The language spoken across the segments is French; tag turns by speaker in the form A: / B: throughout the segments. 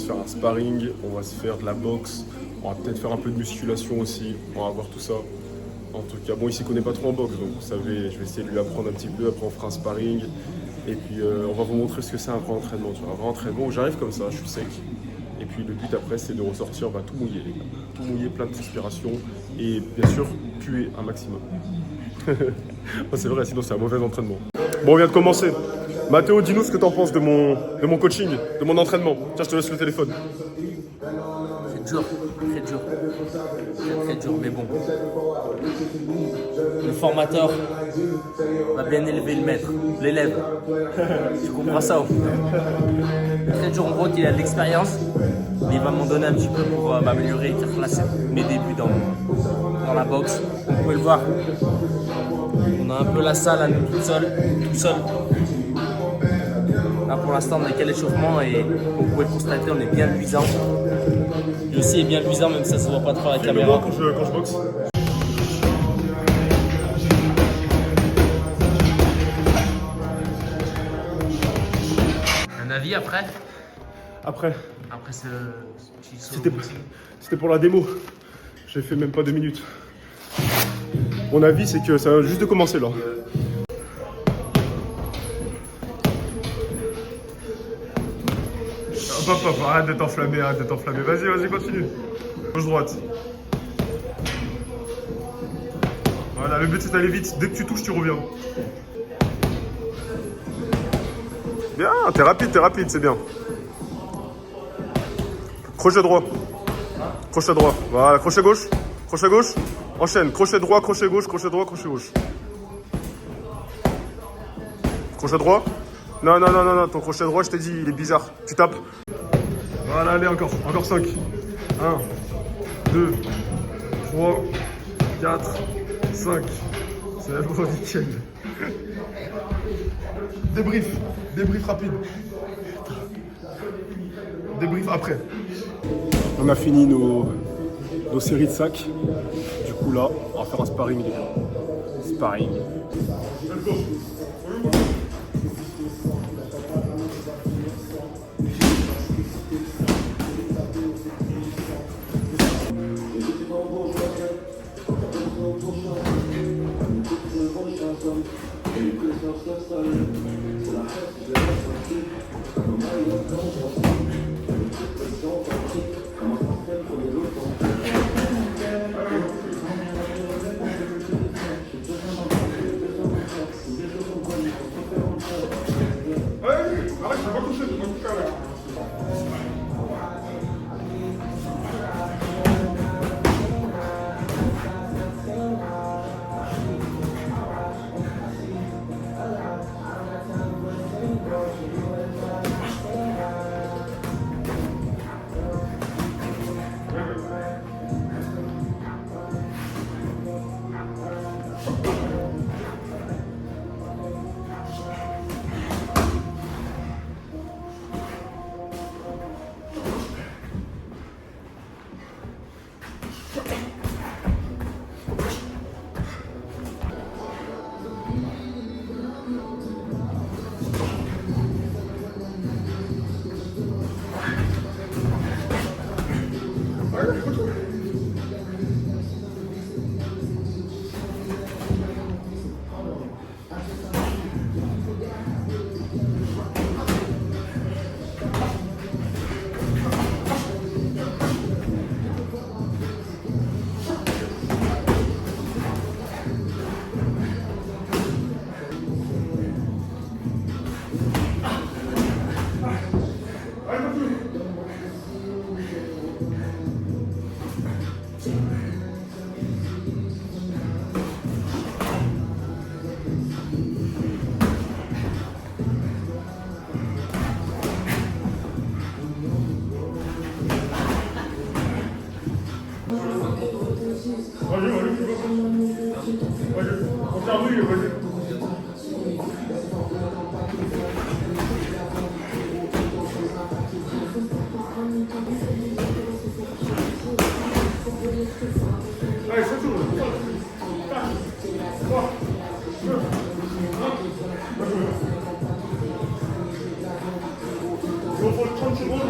A: se faire un sparring, on va se faire de la boxe, on va peut-être faire un peu de musculation aussi, on va voir tout ça. En tout cas, bon, il s'y connaît pas trop en boxe, donc vous savez, je vais essayer de lui apprendre un petit peu, après on fera un sparring. Et puis on va vous montrer ce que c'est un vrai entraînement, tu vois, un vrai entraînement où j'arrive comme ça, je suis sec. Et puis le but après, c'est de ressortir tout mouillé, les gars. Tout mouillé, plein de transpiration, et bien sûr, puer un maximum. C'est vrai, sinon c'est un mauvais entraînement. Bon, on vient de commencer. Mathéo, dis-nous ce que tu en penses de mon coaching, de mon entraînement. Tiens, je te laisse le téléphone.
B: C'est dur, très dur. Très dur, mais bon. Le formateur va bien élever le maître, l'élève. Tu comprends ça? Très dur, en gros, il a de l'expérience, mais il va m'en donner un petit peu pour m'améliorer et faire classer mes débuts dans la boxe. Vous pouvez le voir. On a un peu la salle à nous tout seul. Là, pour l'instant, on n'a qu'à l'échauffement et vous pouvez le constater, on est bien luisant. Lui aussi est bien luisant, même si ça ne se voit pas trop à la caméra.
A: Quand je boxe.
B: Un avis après?
A: Après,
B: Après ce petit saut.
A: c'était pour la démo. J'ai fait même pas 2 minutes. Mon avis, c'est que ça vient juste de commencer là. Hop, arrête de t'enflammer, Vas-y, continue. Gauche-droite. Voilà, le but c'est d'aller vite. Dès que tu touches, tu reviens. Bien, t'es rapide, c'est bien. Crochet droit. Voilà, crochet gauche. Enchaîne. Crochet droit, crochet gauche. Crochet droit. Non, ton crochet droit, je t'ai dit, il est bizarre. Tu tapes. Voilà, allez, encore 5. 1, 2, 3, 4, 5. C'est la journée nickel. Débrief rapide. Débrief après. On a fini nos séries de sacs. Du coup là, on va faire un sparring les gars. Sparring. Il faut 30 secondes,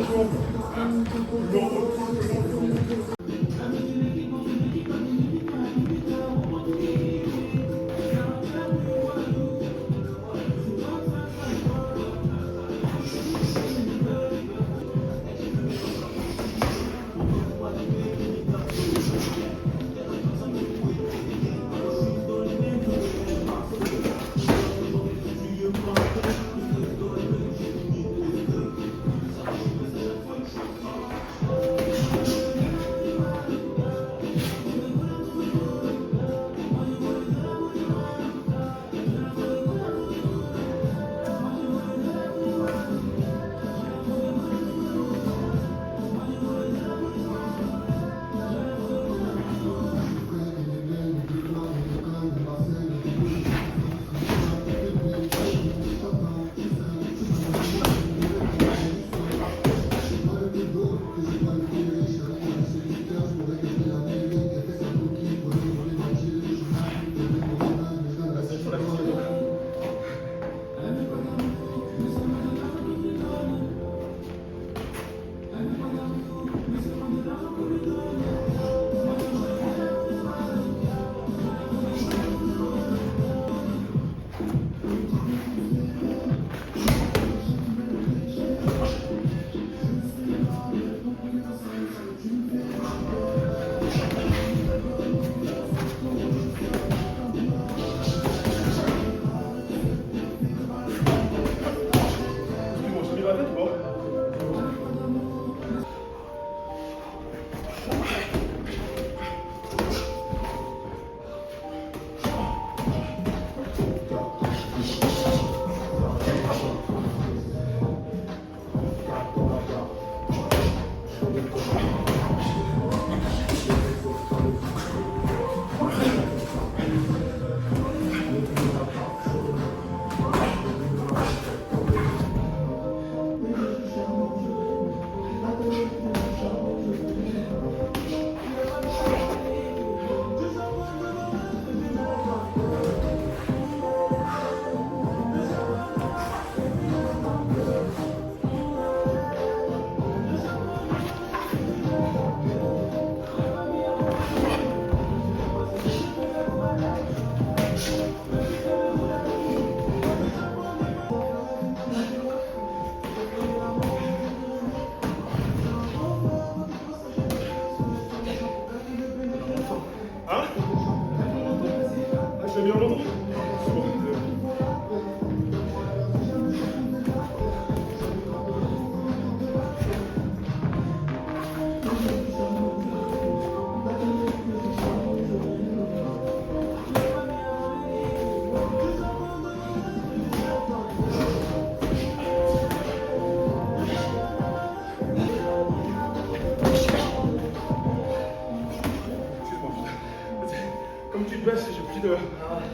A: Comme tu te baisses, j'ai plus de.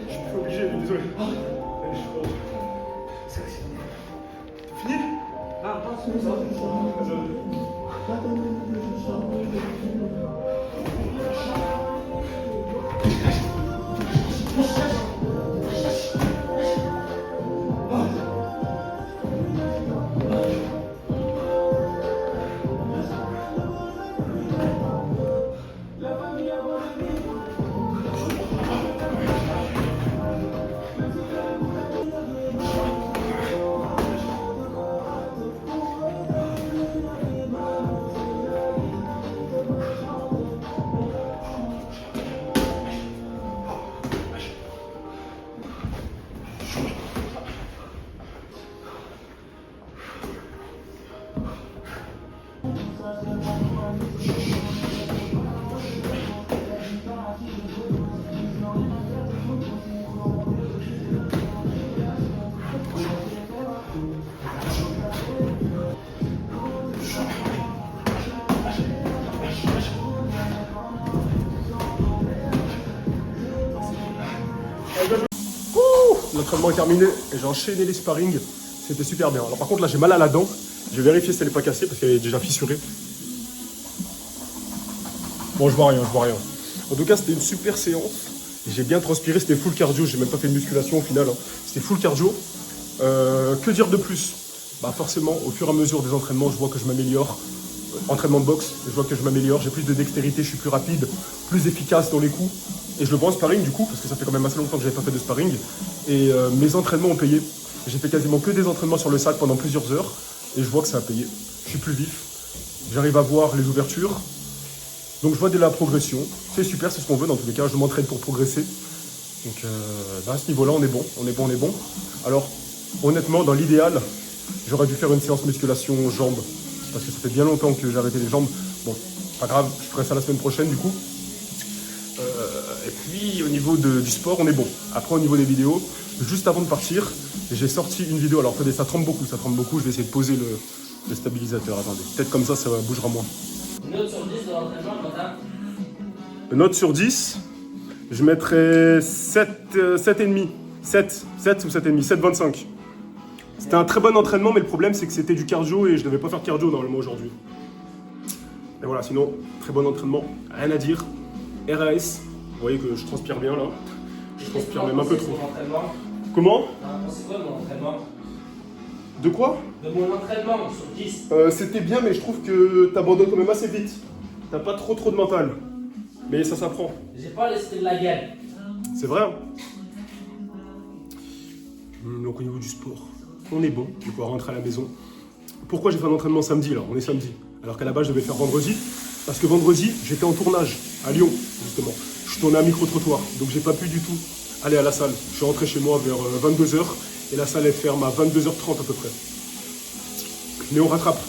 A: Je suis obligé, désolé. Allez, c'est fini? Ah, c'est ça. L'entraînement est terminé et j'ai enchaîné les sparring. C'était super bien. Alors par contre là j'ai mal à la dent. Je vais vérifier si elle n'est pas cassée parce qu'elle est déjà fissurée. Bon, je vois rien. En tout cas, c'était une super séance. J'ai bien transpiré, c'était full cardio. J'ai même pas fait de musculation au final. Hein. C'était full cardio. Que dire de plus? Bah forcément, au fur et à mesure des entraînements, je vois que je m'améliore. entraînement de boxe, je vois que je m'améliore, j'ai plus de dextérité, je suis plus rapide, plus efficace dans les coups. Et je le vois en sparring du coup, parce que ça fait quand même assez longtemps que j'avais pas fait de sparring. Et mes entraînements ont payé. J'ai fait quasiment que des entraînements sur le sac pendant plusieurs heures. Et je vois que ça a payé. Je suis plus vif, j'arrive à voir les ouvertures. Donc je vois de la progression. C'est super, c'est ce qu'on veut dans tous les cas. Je m'entraîne pour progresser. Donc à ce niveau-là, on est bon, on est bon. Alors honnêtement, dans l'idéal, j'aurais dû faire une séance musculation jambes. Parce que ça fait bien longtemps que j'ai arrêté les jambes. Bon, pas grave, je ferai ça la semaine prochaine du coup. Et puis au niveau du sport, on est bon. Après au niveau des vidéos, juste avant de partir, j'ai sorti une vidéo. Alors attendez, ça tremble beaucoup. Je vais essayer de poser le stabilisateur. Attendez, peut-être comme ça bougera moins.
B: Une note sur 10 de l'entraînement, Quentin?
A: Une note sur 10, je mettrais 7,5. 7 ou 7,5, 7,25. C'était un très bon entraînement, mais le problème c'est que c'était du cardio et je devais pas faire de cardio normalement aujourd'hui. Et voilà, sinon, très bon entraînement, rien à dire. RAS, vous voyez que je transpire bien là. Je transpire même un peu trop. Comment?
B: C'est quoi mon entraînement?
A: De quoi?
B: De mon entraînement sur 10.
A: C'était bien, mais je trouve que t'abandonnes quand même assez vite. T'as pas trop de mental. Mais ça s'apprend.
B: J'ai pas l'esprit de la gueule.
A: C'est vrai, hein? Donc au niveau du sport, on est bon, je vais pouvoir rentrer à la maison. Pourquoi j'ai fait un entraînement samedi là? On est samedi. Alors qu'à la base je devais faire vendredi. Parce que vendredi, j'étais en tournage à Lyon, justement. Je tournais à micro-trottoir, donc j'ai pas pu du tout aller à la salle. Je suis rentré chez moi vers 22h et la salle elle ferme à 22h30 à peu près. Mais on rattrape,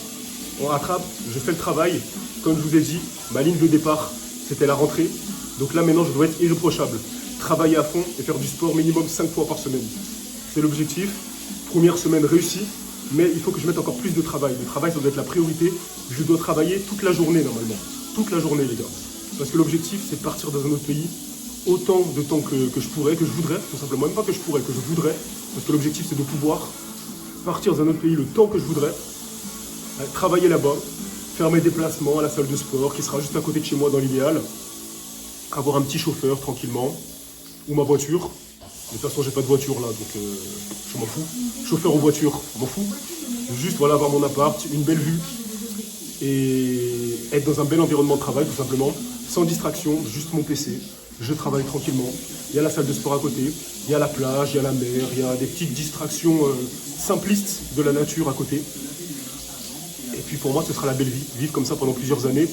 A: je fais le travail. Comme je vous ai dit, ma ligne de départ, c'était la rentrée. Donc là maintenant, je dois être irréprochable. Travailler à fond et faire du sport minimum 5 fois par semaine. C'est l'objectif. Première semaine réussie, mais il faut que je mette encore plus de travail. Le travail, ça doit être la priorité. Je dois travailler toute la journée normalement. Toute la journée, les gars. Parce que l'objectif, c'est de partir dans un autre pays autant de temps que je pourrais, que je voudrais, tout simplement. Même pas que je pourrais, que je voudrais. Parce que l'objectif, c'est de pouvoir partir dans un autre pays le temps que je voudrais, travailler là-bas, faire mes déplacements à la salle de sport, qui sera juste à côté de chez moi dans l'idéal, avoir un petit chauffeur tranquillement, ou ma voiture. De toute façon, j'ai pas de voiture là, donc je m'en fous. Chauffeur ou voiture, je m'en fous. Juste voilà, avoir mon appart, une belle vue et être dans un bel environnement de travail, tout simplement, sans distraction, juste mon PC. Je travaille tranquillement. Il y a la salle de sport à côté, il y a la plage, il y a la mer, il y a des petites distractions simplistes de la nature à côté. Et puis pour moi, ce sera la belle vie, vivre comme ça pendant plusieurs années,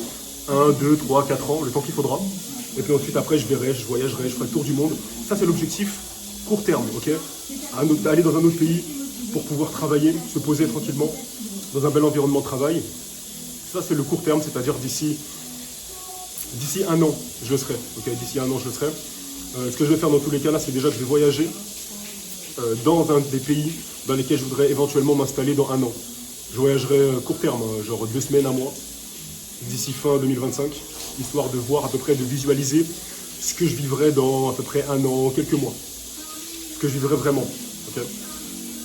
A: 1, 2, 3, 4 ans, le temps qu'il faudra. Et puis ensuite, après, je verrai, je voyagerai, je ferai le tour du monde. Ça, c'est l'objectif court terme, ok? Aller dans un autre pays pour pouvoir travailler, se poser tranquillement dans un bel environnement de travail. Ça, c'est le court terme, c'est-à-dire d'ici 1 an, je le serai. Ok, d'ici 1 an, je le serai. Ce que je vais faire dans tous les cas, là, c'est déjà que je vais voyager dans un des pays dans lesquels je voudrais éventuellement m'installer dans 1 an. Je voyagerai court terme, genre 2 semaines, 1 mois, d'ici fin 2025, histoire de voir à peu près, de visualiser ce que je vivrai dans à peu près 1 an, quelques mois. Ce que je vivrai vraiment. Okay,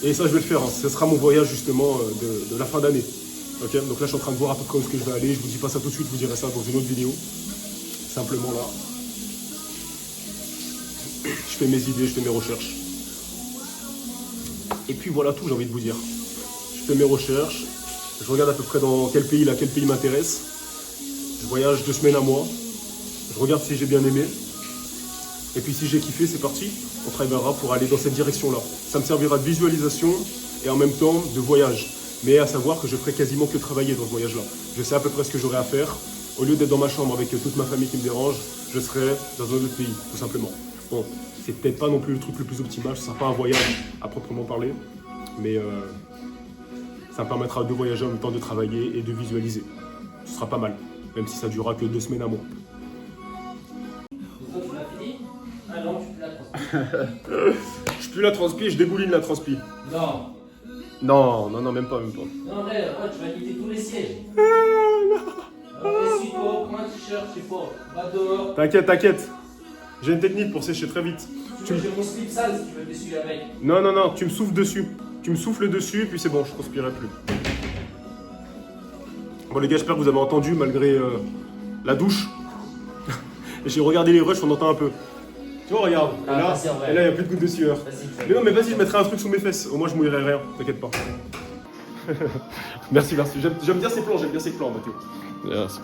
A: et ça, je vais le faire. Hein. Ce sera mon voyage justement de la fin d'année. Okay, donc là, je suis en train de voir à peu près où est-ce que je vais aller. Je vous dis pas ça tout de suite, je vous dirai ça dans une autre vidéo. Simplement là. Je fais mes idées, je fais mes recherches. Et puis voilà tout, j'ai envie de vous dire. Je fais mes recherches. Je regarde à peu près dans quel pays m'intéresse. Je voyage 2 semaines, 1 mois. Je regarde si j'ai bien aimé. Et puis si j'ai kiffé, c'est parti. On travaillera pour aller dans cette direction-là. Ça me servira de visualisation et en même temps de voyage. Mais à savoir que je ferai quasiment que travailler dans ce voyage-là. Je sais à peu près ce que j'aurai à faire. Au lieu d'être dans ma chambre avec toute ma famille qui me dérange, je serai dans un autre pays, tout simplement. Bon, c'est peut-être pas non plus le truc le plus optimal. Ce ne sera pas un voyage à proprement parler. Mais ça me permettra de voyager en même temps de travailler et de visualiser. Ce sera pas mal. Même si ça durera que 2 semaines, 1 mois.
B: Ah non, tu peux la transpi.
A: Je pue la transpi, je débouline la transpi.
B: Non.
A: Non, même pas.
B: Non, vrai, tu vas quitter tous les sièges. Essuie-toi, prends un t-shirt, je sais pas, va dehors.
A: T'inquiète. J'ai une technique pour sécher très vite.
B: J'ai mon slip sale si tu veux t'essuyer avec.
A: Non, tu me souffles dessus. Tu me souffles dessus et puis c'est bon, je transpirerai plus. Bon les gars, j'espère que vous avez entendu malgré la douche. Et j'ai regardé les rushs, on entend un peu. Tu vois, regarde, et là, il n'y a plus de gouttes de sueur. Mais non, mais vas-y, je mettrai un truc sous mes fesses. Au moins, je mouillerai rien, t'inquiète pas. Merci, merci. J'aime bien ces plans, Mathéo.
C: Merci.